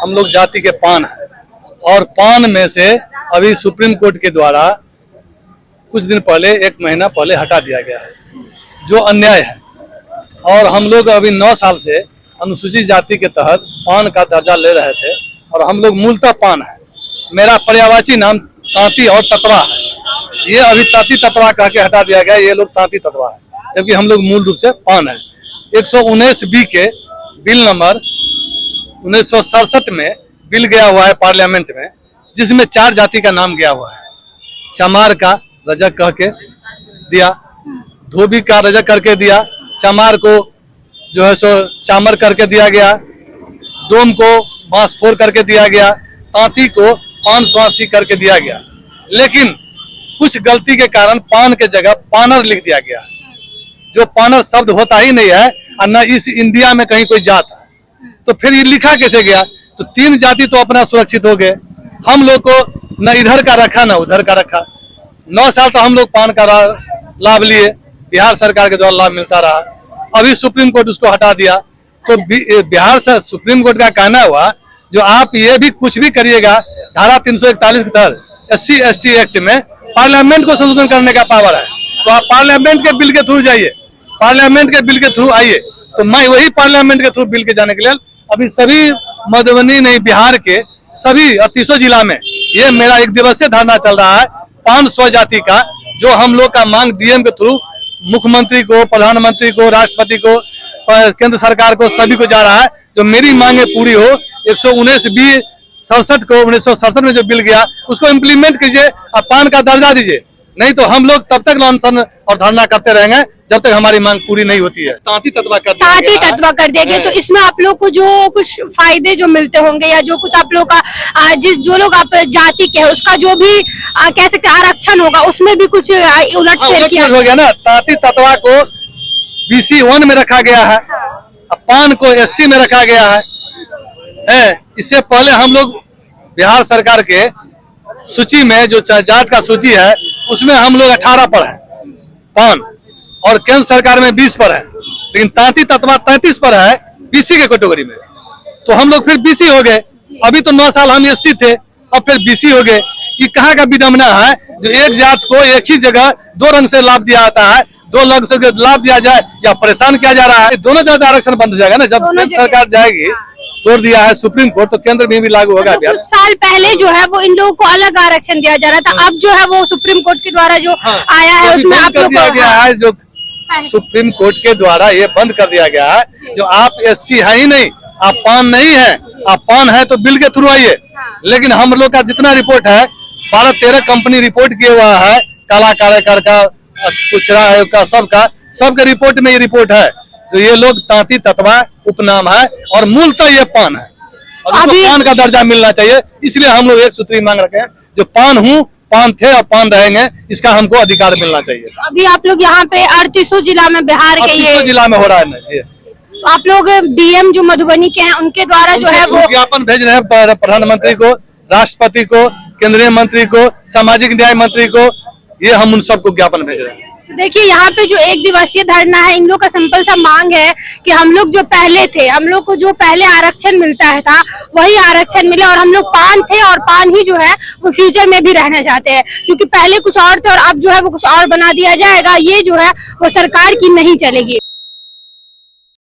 हम लोग जाति के पान है और पान में से अभी सुप्रीम कोर्ट के द्वारा कुछ दिन पहले, 1 महीना पहले हटा दिया गया है, जो अन्याय है। और हम लोग अभी 9 साल से अनुसूचित जाति के तहत पान का दर्जा ले रहे थे और हम लोग मूलतः पान है। मेरा पर्यायवाची नाम तांती और ततवा है। ये अभी तांती ततवा कह के हटा दिया गया, ये लोग तांती ततवा है, जबकि हम लोग मूल रूप से पान है। 119B के बिल नंबर 1967 में बिल गया हुआ है पार्लियामेंट में, जिसमें 4 जाति का नाम गया हुआ है। चमार का रजक कह के दिया, धोबी का रजक करके दिया, चमार को जो है सो चामर करके दिया गया, डोम को बांसफोर करके दिया गया, तांती को पान स्वासी करके दिया गया। लेकिन कुछ गलती के कारण पान के जगह पानर लिख दिया गया, जो पानर शब्द होता ही नहीं है और न इस इंडिया में कहीं कोई जात है। तो फिर ये लिखा कैसे गया? तो 3 जाति तो अपना सुरक्षित हो गए, हम लोग को न इधर का रखा न उधर का रखा। 9 साल तो हम लोग पान का लाभ लिए, बिहार सरकार के द्वारा लाभ मिलता रहा। अभी सुप्रीम कोर्ट उसको हटा दिया। तो बिहार से सुप्रीम कोर्ट का कहना हुआ, जो आप ये भी कुछ भी करिएगा, धारा 341 के तहत SC/ST एक्ट में पार्लियामेंट को संशोधन करने का पावर है। तो आप पार्लियामेंट के बिल के थ्रू जाइए, पार्लियामेंट के बिल के थ्रू आइए। तो मैं वही पार्लियामेंट के थ्रू बिल के जाने के लिए अभी सभी मधुबनी नहीं, बिहार के सभी 38 जिला में ये मेरा 1 दिवसीय धरना चल रहा है पान स्वजाति का, जो हम लोग का मांग DM के थ्रू मुख्यमंत्री को, प्रधानमंत्री को, राष्ट्रपति को, केंद्र सरकार को, सभी को जा रहा है। जो मेरी मांगे पूरी हो, 119B 67 को 1967 में जो बिल गया उसको इम्प्लीमेंट कीजिए और पान का दर्जा दीजिए। नहीं तो हम लोग तब तक अनशन और धरना करते रहेंगे जब तक हमारी मांग पूरी नहीं होती है। तांती ततवा कर दिया गया। तो इसमें आप लोग को जो कुछ फायदे जो मिलते होंगे, या जो कुछ आप लोग का जो लोग आप जाति के है उसका जो भी कह सकते आरक्षण होगा, उसमें भी कुछ उलटफेर किया हो गया ना। तांती ततवा को BC 1 में रखा गया है, पान को SC में रखा गया है। इससे पहले हम लोग बिहार सरकार के सूची में जो जात का सूची है उसमें हम लोग 18 पर है पान, और केंद्र सरकार में 20 पर है, लेकिन तांती ततवा 33 पर है BC के कैटेगरी में। तो हम लोग फिर BC हो गए। अभी तो 9 साल हम SC थे, अब फिर BC हो गए। ये कहाँ का विडम्बना है, जो एक जात को एक ही जगह 2 रंग से लाभ दिया जाता है, 2 रंग से लाभ दिया जाए या परेशान किया जा रहा है। दोनों जगह आरक्षण बंद हो जाएगा ना। जब केंद्र सरकार जाएगी, तोड़ दिया है सुप्रीम कोर्ट, तो केंद्र में भी लागू होगा। कुछ साल पहले जो है वो इन लोगों को अलग आरक्षण दिया जा रहा था, अब जो है वो सुप्रीम कोर्ट के द्वारा जो आया है उसमें आप लोग दिया गया है, जो सुप्रीम कोर्ट के द्वारा ये बंद कर दिया गया है। जो आप SC है ही नहीं, आप पान नहीं है, आप पान है तो बिल के थ्रू आइए। लेकिन हम लोग का जितना रिपोर्ट है, 12-13 कंपनी रिपोर्ट किया हुआ है, काला कार्यकर का, कुचरा है का, सबका रिपोर्ट में ये रिपोर्ट है। तो ये लोग तांती ततवा उपनाम है और मूलतः ये पान है, और पान का दर्जा मिलना चाहिए। इसलिए हम लोग एक सूत्री मांग रखे हैं, जो पान हूँ, पान थे और पान रहेंगे, इसका हमको अधिकार मिलना चाहिए। अभी आप लोग यहाँ पे 38 जिला में बिहार के, 38 जिला में हो रहा है। आप लोग DM जो मधुबनी के हैं उनके द्वारा जो है वो ज्ञापन भेज रहे हैं प्रधानमंत्री को, राष्ट्रपति को, केंद्रीय मंत्री को, सामाजिक न्याय मंत्री को, ये हम उन सबको ज्ञापन भेज रहे हैं। तो देखिए यहाँ पे जो 1 दिवसीय धरना है, इन लोग का सिंपल सा मांग है कि हम लोग जो पहले थे, हम लोग को जो पहले आरक्षण मिलता है था वही आरक्षण मिले, और हम लोग पान थे और पान ही जो है वो फ्यूचर में भी रहना चाहते हैं, क्योंकि पहले कुछ और थे और अब जो है वो कुछ और बना दिया जाएगा। ये जो है वो सरकार की नहीं चलेगी।